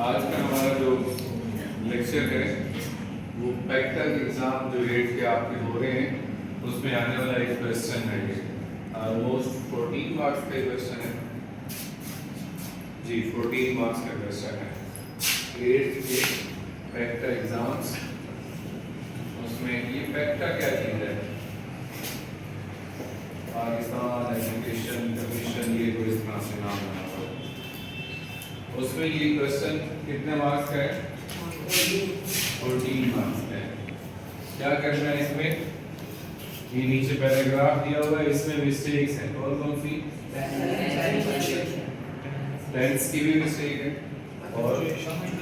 आज का हमारा जो लेक्चर है वो प्रैक्टिकल एग्जाम जो रेट के आपके हो रहे हैं उसमें आने वाला एक क्वेश्चन है। ये ऑलमोस्ट 14 मार्क्स का क्वेश्चन है जी, 14 मार्क्स का क्वेश्चन है रेट के प्रैक्टिकल एग्जाम्स। उसमें ये प्रैक्टिकल क्या चीज़ है, पाकिस्तान एजुकेशन कमीशन, ये कोई इस तरह से नाम बना हुआ है। उसमें ये क्वेश्चन कितने मार्क्स का है? 14 मार्क्स का है। क्या करना है इसमें, ये नीचे पैराग्राफ दिया हुआ है, इसमें मिस्टेक्स हैं। और कौन सी? टेंस की भी मिस्टेक है और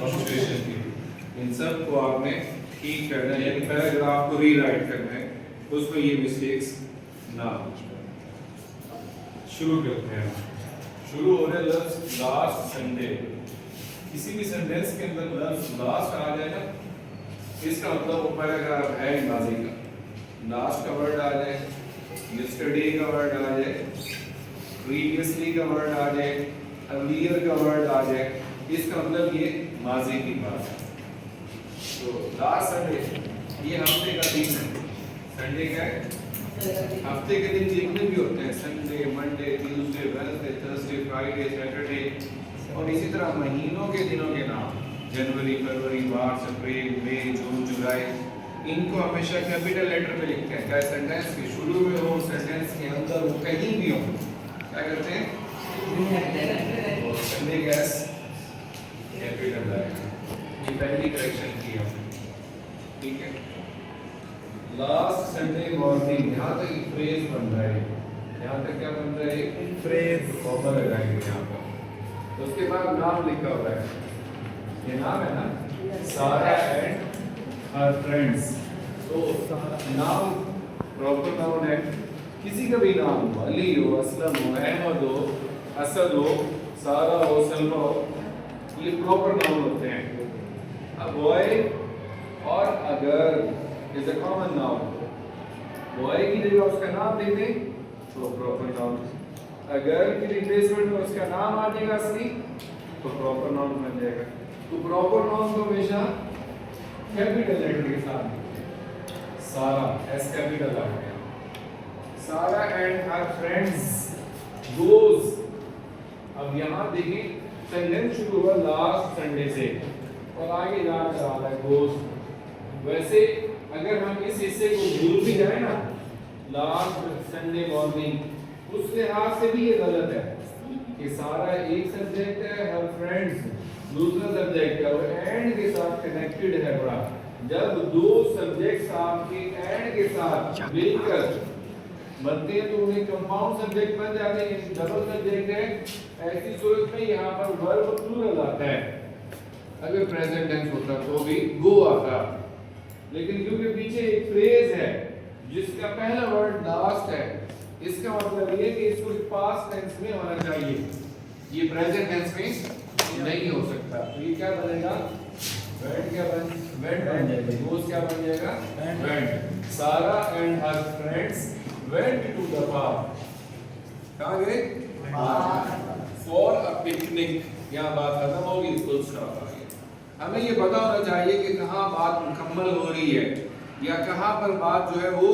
पंक्चुएशन की भी। इन सब को आपने ठीक करना है, यानी पैराग्राफ को रीराइट करना है, उसमें ये मिस्टेक्स ना हो। शुरू करते हैं। शुरू हो रहा है लफ्ज लास्ट संडे। किसी भी सेंटेंस के अंदर लफ्ज लास्ट आ जाए ना, इसका मतलब वो पैराग्राफ है माजी का। लास्ट का वर्ड आ जाए, यस्टरडे का वर्ड आ जाए, प्रीवियसली का वर्ड आ जाए, अर्लियर का वर्ड आ जाए, इसका मतलब ये माजी की बात है। तो लास्ट संडे ये हफ्ते का दिन है। संडे क्या है? हफ्ते के दिन जितने भी होते हैं, Sunday, Monday, Tuesday, Wednesday, Thursday, Friday, Saturday, और इसी तरह महीनों के दिनों के नाम, जनवरी, फरवरी, मार्च, अप्रैल, मई, जून, जुलाई, इनको हमेशा कैपिटल लेटर में लिखते हैं, चाहे सेंटेंस के शुरू में हो, सेंटेंस के अंदर हो, कहीं भी हो। क्या करते हैं? संडे गैस कैपिटल आएगा। ये पहली करेक्शन की हमने, ठीक है। लास्ट संडे मॉर्निंग, यहाँ तक एक फ्रेज बन रहा है। यहाँ तक क्या बन रहा है? एक फ्रेज कॉमा लगाएंगे यहाँ पर। तो उसके बाद नाम लिखा हुआ है, ये नाम है ना, सारा एंड हर फ्रेंड्स। तो नाम प्रॉपर नाउन है, किसी का भी नाम हो, अली हो, असलम हो, अहमद हो, असद हो, सारा हो, सलमा हो, ये प्रॉपर नाउन होते हैं। अब बॉय और अगर is a common noun, boy की जगह उसका नाम दे दें तो प्रॉपर नाउन, अगर की रिप्लेसमेंट में उसका नाम आ जाएगा असली तो प्रॉपर नाउन बन जाएगा। तो प्रॉपर नाउन को हमेशा कैपिटल लेटर के साथ, सारा एस कैपिटल आ गया, सारा एंड हर फ्रेंड्स गोज। अब यहाँ देखिए सेंटेंस शुरू हुआ लास्ट संडे से और आगे जा रहा है गोज। वैसे अगर हम इस हिस्से को भूल भी जाए ना, लास्ट संडे मॉर्निंग, उस लिहाज से भी ये गलत है कि सारा एक सब्जेक्ट है, हर फ्रेंड्स दूसरा सब्जेक्ट है और एंड के साथ कनेक्टेड है। बड़ा जब दो सब्जेक्ट्स आपके एंड के साथ मिलकर बनते हैं तो उन्हें कंपाउंड सब्जेक्ट बन जाते हैं, डबल सब्जेक्ट है। ऐसी सूरत में यहाँ पर वर्ब प्लूरल आता है। अगर प्रेजेंट टेंस होता तो भी गो आता, लेकिन क्योंकि पीछे एक फ्रेज है जिसका पहला वर्ड लास्ट है, इसका मतलब ये कि इसको पास्ट टेंस में होना चाहिए, ये प्रेजेंट टेंस में नहीं हो सकता। तो ये क्या बनेगा? वेंट क्या वेंट बन जाएगा, गोस क्या बन जाएगा? Went. Sarah and her friends went to the park. कहाँ गए? For a picnic. यहाँ बात खत्म होगी, फुल स्टॉप आ गया। हमें ये पता होना चाहिए कि कहाँ बात मुकम्मल हो रही है या कहाँ पर बात जो है वो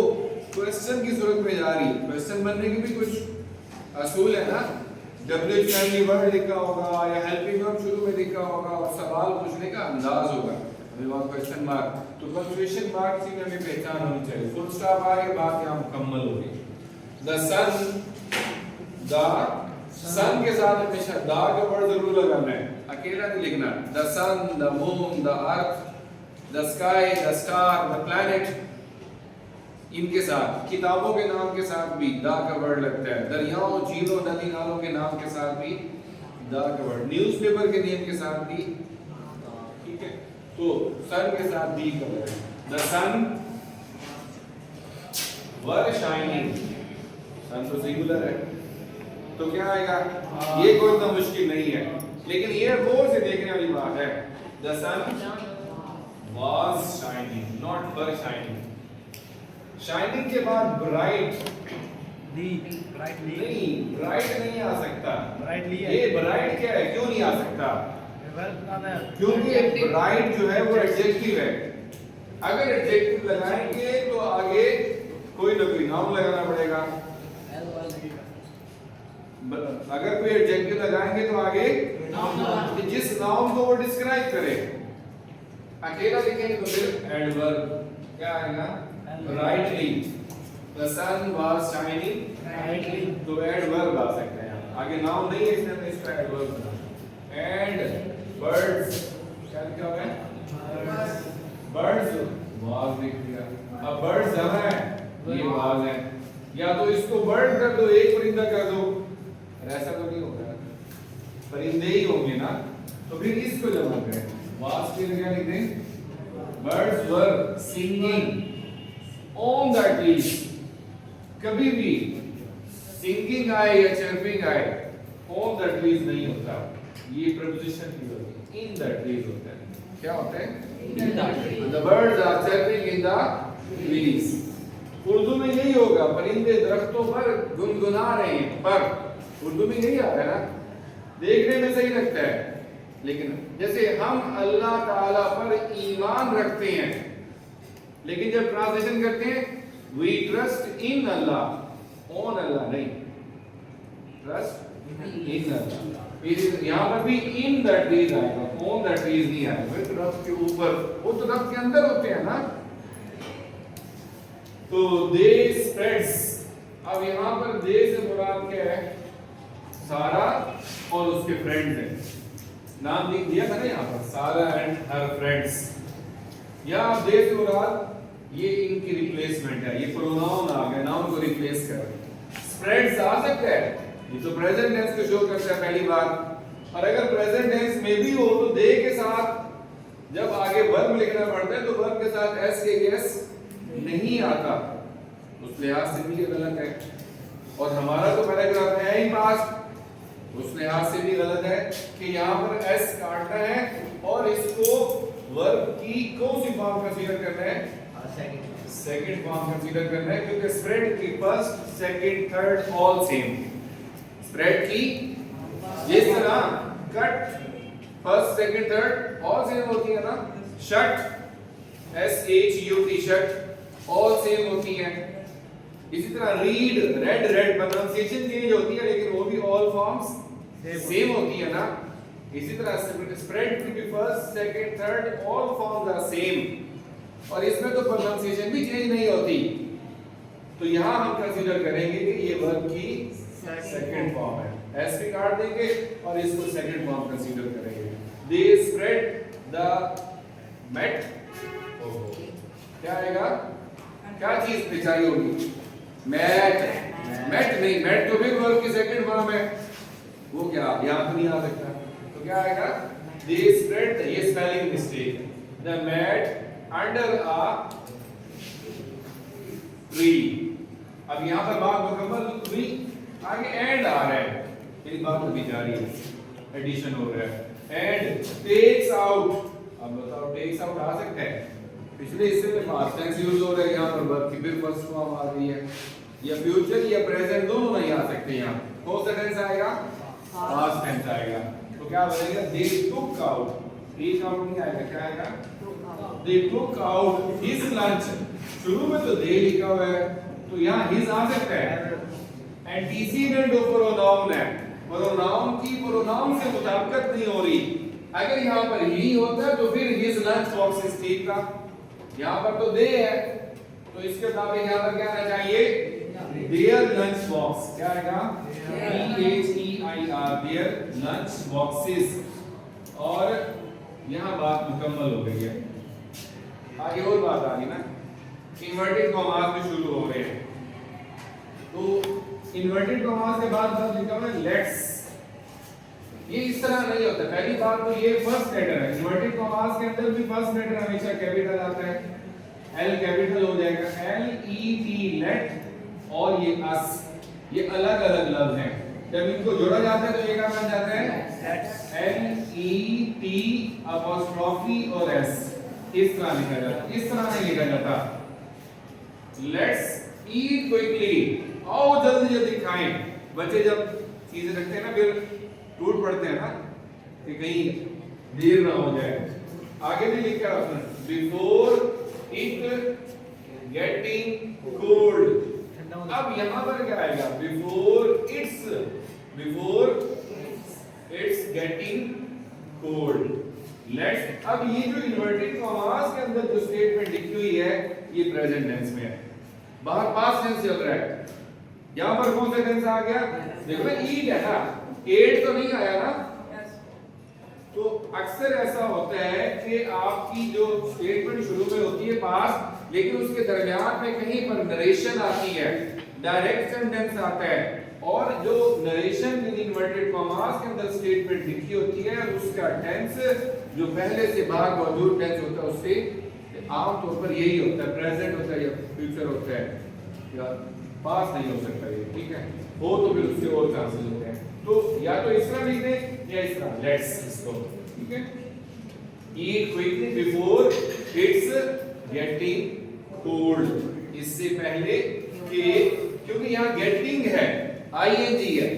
क्वेश्चन की सूरत में जा रही है। क्वेश्चन बनने के भी कुछ असूल है ना, डब्ल्यू फैमिली वर्ड लिखा होगा या हेल्पिंग वर्ब शुरू में लिखा होगा और सवाल पूछने का अंदाज होगा, हमें वहाँ क्वेश्चन मार्क, तो पंक्चुएशन मार्क से हमें पहचान होनी चाहिए। फुल स्टॉप आ गई, बात यहाँ मुकम्मल हो गई। द सन, द सन के साथ हमेशा दा का वर्ड जरूर लगाना है, अकेला नहीं लिखना। The sun, the moon, the earth, the sky, the star, the planet, इनके साथ। किताबों के नाम के साथ भी दा का वर्ड लगता है। दरियाओं, झीलों, नदी नालों के नाम के साथ भी दा का वर्ड। न्यूज़पेपर के नेम के साथ भी, ठीक है। तो सन के साथ दी का word. The sun was shining, sun तो सिंगुलर है तो क्या आएगा? ये कोई इतना मुश्किल नहीं है, लेकिन ये गौर से देखने वाली बात है। The sun was shining, not were shining. Shining के बाद bright, नहीं, bright नहीं आ सकता। ये bright क्या है? क्यों नहीं आ सकता? क्योंकि ब्राइट जो है वो एडजेक्टिव है। अगर एडजेक्टिव लगाएंगे तो आगे कोई ना कोई नाउन लगाना पड़ेगा। अगर कोई एडजेक्टिव लगाएंगे तो आगे जिस नाउन को वो डिस्क्राइब करे। अकेला लिखेंगे तो फिर एडवर्ब क्या आएगा? Brightly the sun was shining, तो एडवर्ब आ सकता है। आगे नाउन नहीं है इसलिए तो इसका एडवर्ब बना। एंड बर्ड्स क्या लिखा हुआ है? बर्ड्स वाज लिख दिया। अब बर्ड्स जमा है, ये वाज है। या तो इसको बर्ड कर दो, एक परिंदा कर दो, ऐसा तो नहीं होगा, परिंदे ही होंगे ना। तो फिर इसको जमा करें, वाज की जगह लिख दें birds were singing on the trees. कभी भी सिंगिंग आए या चर्पिंग आए ऑन द ट्रीज नहीं होता, ये प्रपोजिशन की होती है, इन द ट्रीज होता है। क्या होता है? The birds are chirping in the trees. Urdu में यही होगा, परिंदे दरख्तों पर गुनगुना रहे हैं, पर उर्दू में यही आ रहा है ना, देखने में सही लगता है। लेकिन जैसे हम अल्लाह ताला पर ईमान रखते हैं, लेकिन जब ट्रांसलेशन करते हैं we trust in Allah, on Allah नहीं, ट्रस्ट इन अल्लाह। फिर यहाँ पर भी इन द ट्रीज आएगा, ऑन द ट्रीज नहीं आएगा। तो रब के ऊपर, वो तो रब के अंदर होते हैं ना। तो दे स्प्रेड्स, अब यहाँ पर दे से मुराद क्या है? सारा और उसके फ्रेंड्स हैं। नाम लिख दिया था ना यहाँ पर, सारा एंड हर फ्रेंड्स। या दे से मुराद ये इनकी रिप्लेसमेंट है, ये प्रोनाउन आ गया, नाउन को रिप्लेस कर। स्प्रेड्स आ सकता है, ये तो प्रेजेंट टेंस को शो करता है पहली बार। और अगर प्रेजेंट टेंस में भी हो तो दे के साथ जब आगे वर्ब लिखना पड़ता है तो वर्ब के साथ एस के एस नहीं आता, उस लिहाज से भी ये गलत है। और हमारा तो पैराग्राफ है ही पास्ट, उस लिहाज से भी गलत है कि यहाँ पर एस काटना है और इसको वर्ब की कौन सी फॉर्म कंसीडर करना है? सेकंड फॉर्म कंसीडर करना है, क्योंकि स्प्रेड की first second third all same. Spread की जिस तरह cut first second third all same होती है ना, shut S H U T shirt all same होती है। इसी तरह read red red pronunciation change होती है, लेकिन वो भी ऑल फॉर्म्स सेम होती है ना। इसी तरह स्प्रेड की भी first second third all forms are same, और इसमें तो प्रोनाउंसिएशन भी चेंज नहीं होती। तो यहाँ हम कंसीडर करेंगे कि ये वर्ब की सेकंड फॉर्म है, एस भी काट देंगे और इसको सेकंड फॉर्म कंसीडर करेंगे। दे स्प्रेड द मैट, क्या आएगा? क्या चीज बिछाई होगी? मैट। मैट नहीं, मैट तो फिर वर्ब की सेकंड फॉर्म है, वो क्या यहाँ तो नहीं आ सकता। तो क्या आएगा? दे स्प्रेड, ये spelling mistake, the mat under a tree. अब यहाँ पर बात मुकम्मल हुई, आगे एंड आ रहा है, मेरी बात अभी जारी है, एडिशन हो रहा है। एंड टेक्स आउट, अब बताओ टेक्स आउट आ सकता है? पिछले हिस्से में पास्ट टेंस यूज हो रहा है, यहाँ पर वर्ब की फिर फर्स्ट फॉर्म आ रही है, या फ्यूचर या प्रेजेंट दोनों नहीं आ सकते। यहाँ कौन सा टेंस आएगा? पास्ट टेंस आएगा। तो क्या बनेगा? दे टुक आउट, टेक आउट नहीं आएगा, क्या आएगा? दे टुक आउट हिज लंच। शुरू में तो दे लिखा हुआ है, तो यहाँ हिज आ सकता है। एंटीसीडेंट प्रोनाउन है, प्रोनाउन की प्रोनाउन से मुताबिकत नहीं हो रही। अगर यहाँ पर ही होता है तो फिर हिज लंच बॉक्स ठीक था, यहाँ पर तो दे है, तो इसके मुताबिक यहाँ पर क्या आना चाहिए? There lunch box. क्या आएगा? DHEIR, there lunch boxes. और यहाँ बात मुकम्मल हो गई है। आगे और बात आ गई ना, इन्वर्टेड कॉमास में शुरू हो रहे हैं। तो इन्वर्टेड कॉमास के बाद लिखा हुआ है लेट्स। ये इस तरह नहीं होता। पहली बात तो ये फर्स्ट लेटर है, इन्वर्टेड कॉमास के अंदर भी फर्स्ट लेटर हमेशा कैपिटल आता है, एल कैपिटल हो जाएगा, LET लेट, और ये अस, ये अलग अलग लफ्ज हैं। जब इनको जोड़ा जाता है तो ये क्या बन जाता है? LET अपॉस्ट्रोफी और S, इस तरह लिखा जाता है, इस तरह नहीं लिखा जाता। लेट्स ईट क्विकली, आओ जल्दी जल्दी खाएं। बच्चे जब चीजें रखते हैं ना फिर टूट पड़ते हैं ना, कि कहीं देर ना हो जाए। आगे भी लिखा है उसने, बिफोर इट गेटिंग कोल्ड। अब यहां पर क्या आएगा, before it's getting cold. Let's, अब ये जो इन्वर्टेड कॉमास के अंदर जो स्टेटमेंट लिखी हुई है ये प्रेजेंट टेंस में है, बाहर पास्ट टेंस चल रहा है। यहां पर कौन सा टेंस आ गया, देखो ना ईट है ना, एट तो नहीं आया ना। तो अक्सर ऐसा होता है कि आपकी जो स्टेटमेंट शुरू में होती है पास्ट, लेकिन उसके दरमियान में कहीं पर नरेशन आती है, डायरेक्ट सेंटेंस आता है, और जो नरेशन विद इन्वर्टेड कॉमास के अंदर स्टेटमेंट लिखी होती है उसका टेंस जो पहले से बाहर मौजूद टेंस होता है उससे आमतौर पर यही होता है, प्रेजेंट होता है या फ्यूचर होता है, या पास नहीं हो सकता ये, ठीक है, हो तो फिर उसके और चांसेस होते हैं। तो या तो इस तरह लिख दें या इस तरह, लेट्स इसको, ठीक है, eat quickly before it's getting cold, इससे पहले कि, क्योंकि यहाँ गेटिंग है, आईएनजी है,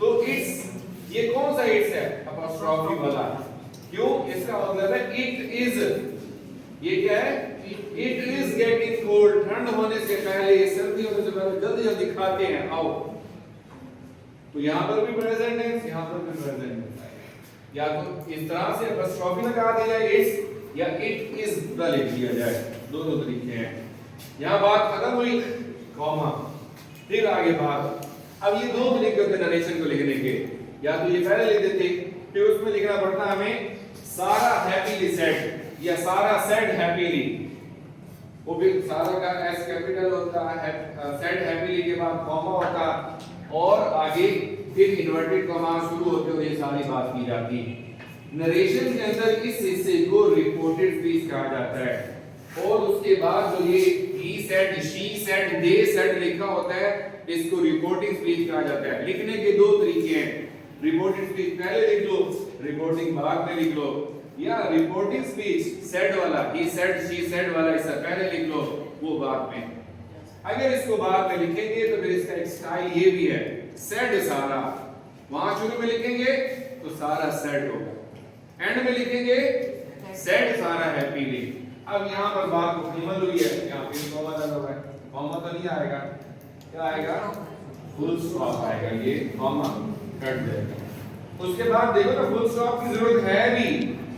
तो इट्स, ये कौन सा इट्स है, अपॉस्ट्रोफी वाला, क्यों, इसका मतलब है इट इज, ये क्या है, इट इज गेटिंग कोल्ड, ठंड होने से पहले, सर्दी होने से पहले जल्दी जल्दी खाते हैं, आओ। तो यहां पर भी प्रेजेंट है, यहां पर भी प्रेजेंट है, या तो इस तरह से अपॉस्ट्रोफी लगा दिया जाए इट्स, या इट इज पूरा लिख दिया जाए, दोनों तरीके हैं। यहां बात खत्म हुई, कॉमा, फिर आगे बात, अब ये दो तरीके होते हैं नरेशन को लिखने के, या तो ये पहले लिख देते, फिर उसमें लिखना पड़ता हमें सारा हैप्पीली सेड, या सारा सेड हैप्पीली, वो भी सारा का एस कैपिटल होता है, सेड हैप्पीली के बाद कॉमा होता, और आगे फिर इन्वर्टेड कॉमा शुरू होते हुए ये सारी बात की जाती। नरेशन के अंदर इस हिस्से को रिपोर्टेड स्पीच कहा जाता है, और उसके बाद जो ये he said, she said, they said लिखा होता है, इसको रिपोर्टिंग स्पीच कहा जाता है। लिखने के दो तरीके हैं, रिपोर्टेड स्पीच पहले लिख लो, रिपोर्टिंग बाद में लिख लो, या रिपोर्टिंग स्पीच सेड वाला, ही सेड, शी सेड वाला इससे पहले लिख लो, वो बाद में। अगर इसको बाद में लिखेंगे तो फिर इसका एक स्टाइल ये भी है, सेड सारा, वहां शुरू में लिखेंगे तो सारा सेड होगा, एंड में लिखेंगे सेड सारा हैप्पीली। अब यहां पर बात मुकम्मल हुई है, यहां फिर कॉमा लगा हुआ है, कॉमा तो नहीं आएगा, क्या आएगा, फुल स्टॉप आएगा, ये कॉमा कट जाएगा। उसके बाद देखो ना, फुल स्टॉप की जरूरत है भी,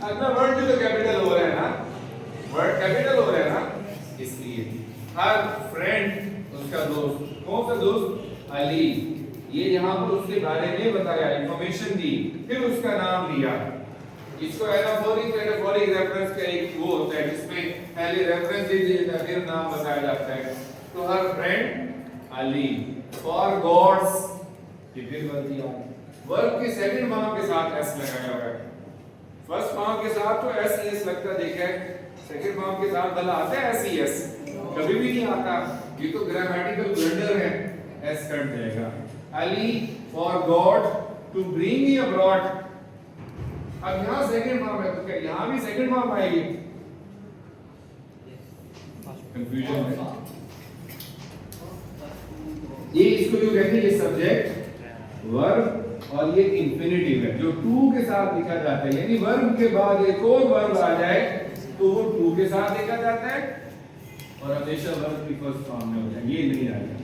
अगला वर्ड भी तो कैपिटल हो रहा है ना, वर्ड कैपिटल हो रहा है ना, इसलिए हर फ्रेंड उसका दोस्त, कौन सा दोस्त, अली, ये यहाँ पर उसके बारे में बताया, इंफॉर्मेशन दी, फिर उसका नाम दिया। इसको एनाफोरिक रेफरेंस का एक वो होता है जिसमें पहले रेफरेंस दे दिया जाता है फिर नाम बताया जाता है। तो her friend Ali, for gods, फिर गलती आ, वर्ब के सेकंड फॉर्म के साथ एस लगाया हुआ है, फर्स्ट फॉर्म के साथ तो एस एस लगता देखा है, सेकंड फॉर्म के साथ भला आता है एस एस, कभी भी नहीं आता, ये तो ग्रामेटिकल ब्लंडर है, एस कट जाएगा। Ali for god to bring me abroad, अब यहां सेकंड फॉर्म है तो क्या यहां भी सेकंड फॉर्म आएगी, कंफ्यूजन है ये, इसको जो कहते हैं ये सब्जेक्ट वर्ब और ये इंफिनिटिव है जो टू के साथ लिखा जाता है, यानी वर्ब के बाद एक और वर्ब आ जाए तो वो टू के साथ लिखा जाता है और हमेशा वर्ब की फर्स्ट फॉर्म में होता है, ये नहीं आएगा।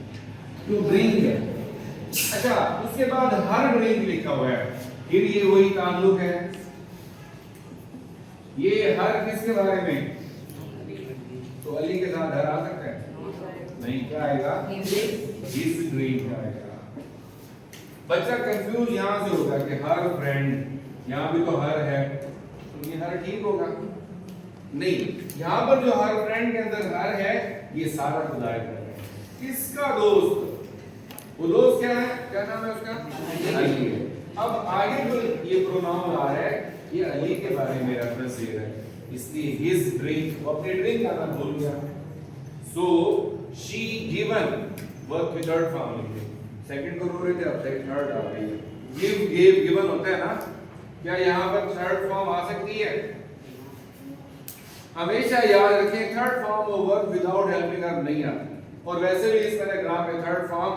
टू ब्रिंग है, अच्छा उसके बाद हर ब्रिंग लिखा हुआ है, फिर ये वही ताल्लुक है, ये हर किसके बारे में, तो अली के साथ हर आ सकता है नहीं, क्या आएगा, हिज ड्रीम का आएगा। बच्चा कंफ्यूज यहां से होगा कि हर फ्रेंड, यहां भी तो हर है तो ये हर ठीक होगा नहीं, यहां पर जो हर फ्रेंड के अंदर हर है ये सारा खुदाई कर रहा है, किसका दोस्त, वो दोस्त क्या है, क्या नाम है उसका, अली है। अब आगे जो ये प्रोनाउन आ रहा है ये अली के बारे में रेफरेंस दे रहा है, इसलिए हिज ड्रिंक, वो अपने ड्रिंक का नाम भूल गया, सो शी गिवन, वर्ब की थर्ड फॉर्म लिखे, सेकंड को रो रहे थे अब थर्ड आ गई है, गिव गिव गिवन होता है ना, क्या यहाँ पर थर्ड फॉर्म आ सकती है, हमेशा याद रखें third form of verb without helping verb नहीं आती, और वैसे भी इस पैराग्राफ में थर्ड फॉर्म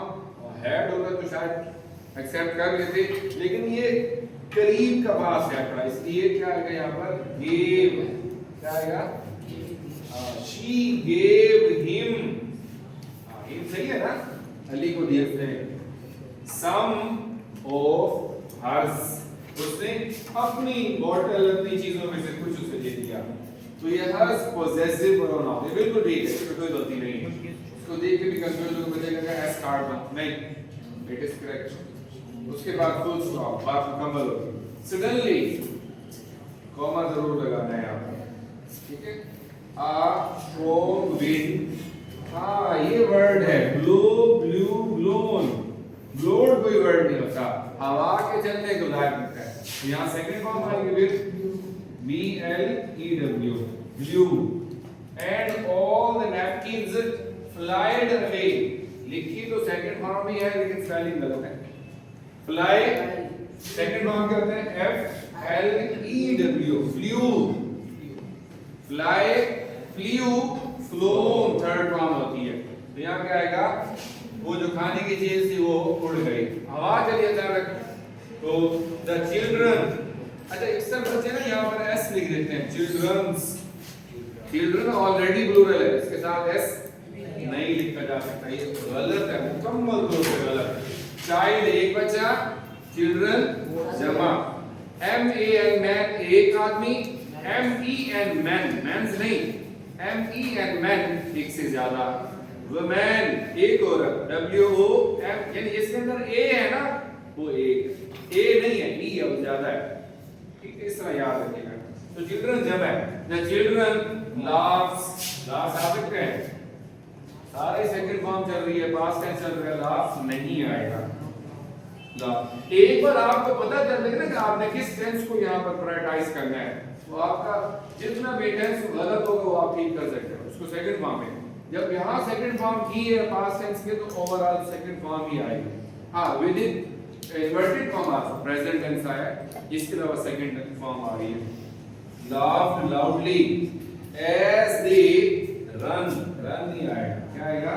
हैड होगा तो शायद एक्सेप्ट कर लेते, लेकिन ये करीब का पास है था, इसलिए क्या आएगा यहाँ पर gave, क्या आएगा she gave him, him सही है ना, अली को दिया उसने some of hers, उसने अपनी बॉटल अपनी चीजों में से कुछ उसे दे दिया। तो ये hers possessive pronoun है, बिल्कुल ठीक है, इसमें कोई गलती नहीं है। इसको देख के भी कंफ्यूज हो बचेगा क्या एस कार्ड नहीं, इट इज करेक्ट। उसके बाद फुल स्टॉप, बात मुकम्मल होगी। सडनली कॉमा जरूर लगाना है यहाँ पर, ठीक है। आ स्ट्रॉन्ग विंड, हाँ ये वर्ड है, ब्लो ब्लू ब्लोन, ब्लोड कोई वर्ड नहीं होता, हवा के चलने को जाहिर करता है। तो यहाँ सेकंड फॉर्म आएगी फिर B L E W, blue, and all the napkins flied away, लिखी तो सेकंड फॉर्म ही है लेकिन स्पेलिंग गलत है। फ्लाई सेकंड फॉर्म क्या होता है F L E W, flu, fly flu, phloem third form होती है। तो यहाँ क्या आएगा, वो जो खाने की चीज थी वो उड़ गई, हवा चली अचानक। तो द चिल्ड्रन, अच्छा इस तरह बच्चे ना यहाँ पर एस लिख देते हैं, चिल्ड्रंस, चिल्ड्रन ऑलरेडी प्लूरल है, इसके साथ एस नहीं लिखा जा सकता, ये गलत है, मुकम्मल तौर पे गलत। चाइल्ड एक बच्चा, चिल्ड्रन जमा, M A N मैन एक आदमी, M E N man mans नहीं, M E N मैन एक से ज्यादा, वुमेन एक औरत, W O M, यानी इसके अंदर A है ना, वो एक, A नहीं है, E है, वो ज्यादा है, ठीक है, इस तरह याद रखिएगा। तो चिल्ड्रन जब है, द चिल्ड्रन लाफ्स, लाफ्स आ सकते हैं, सारे सेकंड फॉर्म चल रही है, पास्ट टेंस चल रहा है, लाफ्स नहीं आएगा। लाफ एक बार आपको पता चल जाएगा ना कि आपने किस टेंस को यहाँ पर प्रायोरिटाइज करना है, तो आपका जितना भी टेंस गलत होगा वो आप ठीक कर सकते हो उसको सेकंड फॉर्म में। जब यहाँ सेकंड फॉर्म की है पास्ट टेंस के, तो ओवरऑल सेकंड फॉर्म ही आएगी। हाँ, within inverted comma present tense आया, इसके अलावा सेकंड फॉर्म आ रही है। laughed loudly as they run, run नहीं आएगा, क्या आएगा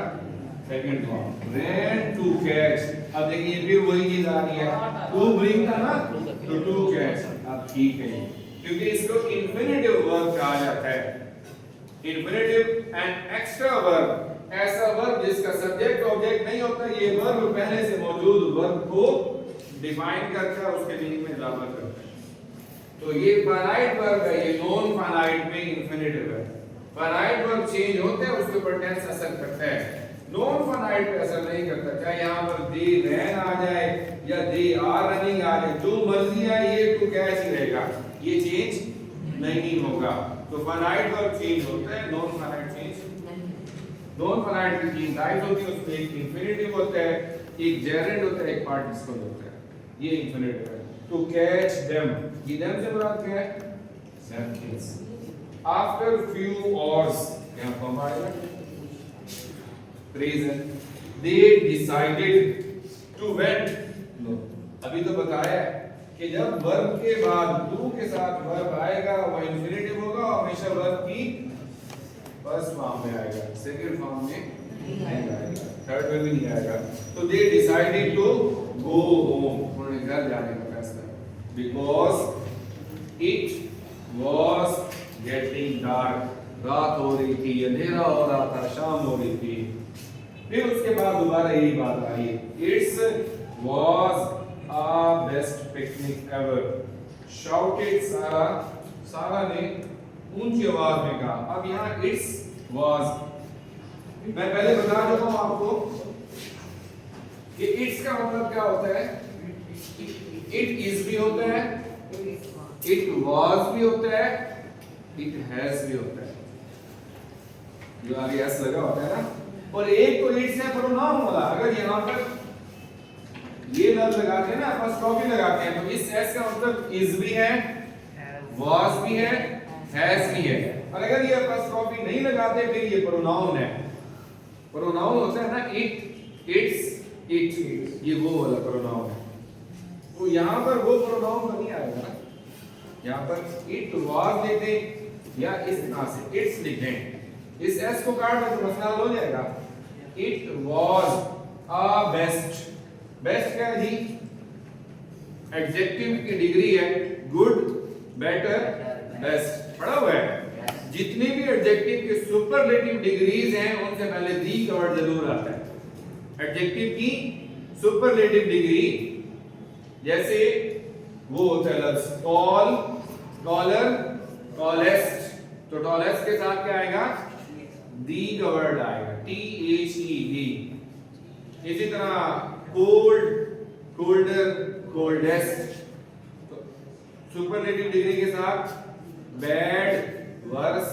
second form. ran to catch, अब देखिए फिर वही चीज आ रही है, to bring था ना, तो to catch, अब ठीक है, क्योंकि इसको इंफिनिटिव वर्ब कहा जाता है। इंफिनिटिव एंड एक्स्ट्रा वर्ब, ऐसा वर्ब जिसका सब्जेक्ट ऑब्जेक्ट नहीं होता, ये वर्ब पहले से मौजूद वर्ब को डिफाइन करता है, उसके मीनिंग में इजाफा करता है। तो ये फाइनाइट वर्ब है, ये नॉन फाइनाइट में इंफिनिटिव है। फाइनाइट वर्ब चेंज होते हैं, उसके ऊपर टेंस असर करता है, नॉन फाइनाइट पे असर नहीं करता। चाहे यहाँ पर दे रैन आ जाए या दे आर रनिंग आ जाए, जो मर्जी आए, ये टू कैच ही रहेगा, ये चेंज नहीं होगा। तो फाइनाइट वर्ब चेंज होता है, non finite change, non finite की तीन टाइप होती है, उसमें एक इंफिनिटिव होता है, एक जेरेंड होता है, एक पार्टिसिपल होता है, ये इंफिनिटिव है। टू कैच देम, ये देम से मुराद क्या है, नैपकिन्स। आफ्टर फ्यू आवर्स, यहाँ पर हमारा present, they decided to went, no अभी तो बताया है कि जब वर्ब के बाद टू के साथ वर्ब आएगा वो इंफिनिटिव होगा, हमेशा वर्ब की फर्स्ट फॉर्म में आएगा, सेकंड फॉर्म में नहीं आएगा, थर्ड में भी नहीं आएगा। तो they decided to go home, उन्होंने घर जाने का फैसला, because it was getting dark, रात हो रही थी, अंधेरा हो रहा था, शाम हो रही थी। फिर उसके बाद दोबारा यही बात आई, it's was a best picnic ever, shouted सारा, सारा ने ऊंची आवाज में कहा। अब यहाँ इट्स वाज, मैं पहले बता चुका हूं आपको कि इट्स का मतलब क्या होता है, इट इज भी होता है, इट वाज भी होता है, इट हैज भी होता है, जो आगे एस लगा होता है ना, और एक तो इट्स है प्रोनाउन वाला। अगर यहाँ पर ये लफ्ज लगाते हैं ना, अपॉस्ट्रोफी लगाते हैं, तो इस एस का मतलब इज भी है, वाज भी है, हैज भी है। और अगर ये अपॉस्ट्रोफी नहीं लगाते फिर ये प्रोनाउन है। प्रोनाउन होता है ना इट, इट्स, इट, ये वो वाला प्रोनाउन है। तो यहाँ पर वो प्रोनाउन तो नहीं आएगा ना, यहाँ पर इट वाज लिख दें या इस तरह से इट्स लिख दें, इस एस को काट दें तो मसला हल हो जाएगा। It was a best, best क्या है जी, एडजेक्टिव की डिग्री है गुड, बेटर, बेस्ट, पढ़ा हुआ है। जितने भी एडजेक्टिव के सुपरलेटिव डिग्रीज हैं उनसे पहले दी का वर्ड जरूर आता है। एडजेक्टिव की सुपरलेटिव डिग्री जैसे वो होता है लफ्ज टॉल, टॉलर, टॉलेस्ट, तो टॉलेस्ट के साथ क्या आएगा? दी का वर्ड आएगा, THED। इसी तरह कोल्ड, कोल्डर, कोल्डेस्ट, तो सुपरलेटिव डिग्री के साथ बैड, वर्स,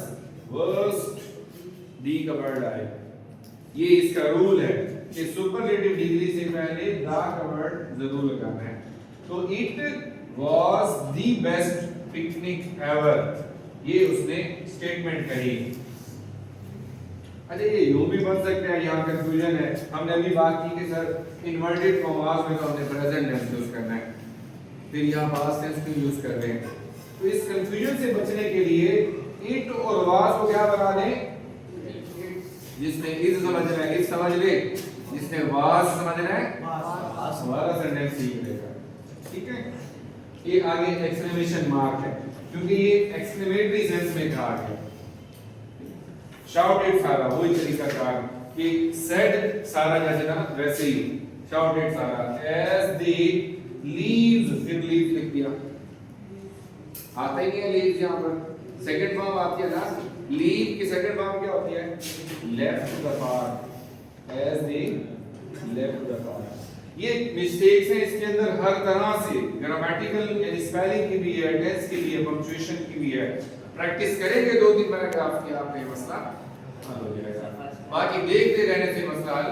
वर्स्ट, दी का वर्ड आएगा। ये इसका रूल है कि सुपरलेटिव डिग्री से पहले दा का वर्ड जरूर लगाना है। तो it was the best picnic ever, ये उसने स्टेटमेंट कही। अरे ये यूं भी बन सकता है, यहाँ कंफ्यूजन है। हमने अभी बात की कि सर इन्वर्टेड कॉमास में तो हमने प्रेजेंट टेंस यूज करना है, फिर यहाँ पास्ट टेंस क्यों यूज कर रहे हैं? तो इस कंफ्यूजन से बचने के लिए इट और वाज को क्या बना दें? जिसने इज समझना है इज समझ ले, जिसने वाज समझना है वाला सेंटेंस सीख लेगा। ठीक है, ये आगे एक्सक्लेमेशन मार्क है क्योंकि ये एक्सक्लेमेटरी सेंस में कहा गया। शाउटेड सारा, वही तरीका कार कि सेड सारा जैसे था वैसे ही शाउटेड सारा एज दे लीव्स, फिर लीव्स लिख दिया। आता ही नहीं है लीव्स, यहाँ पर सेकंड फॉर्म आती है ना, लीव की सेकंड फॉर्म क्या होती है? Left the part, as they left the part. ये मिस्टेक्स हैं इसके अंदर हर तरह से, ग्रामेटिकल यानी स्पेलिंग की भी है, टेंस की भी है, पंक्चुएशन की भी है। प्रैक्टिस करेंगे 2-3 पैराग्राफ की, आपका ये मसला हल हो जाएगा। बाकी देखते रहने से मसला हल।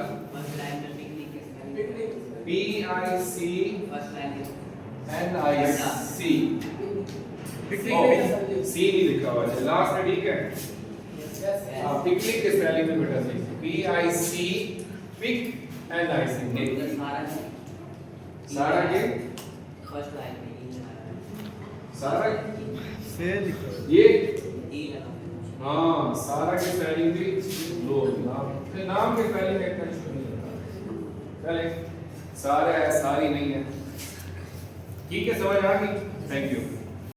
PICNIC, सी नहीं लिखा हुआ है लास्ट में, ठीक है। हाँ, पिकनिक के स्पेलिंग में बेटा सही, PIC, पिक एंड IC। सारा के फर्स्ट लाइन में सारा से लिखो ये ई लगा। हाँ, सारा के स्पेलिंग भी लो, नाम के स्पेलिंग में इतना इशू नहीं होता। चले, सारा है सारी नहीं है। ठीक है, समझ आ गई? Thank you.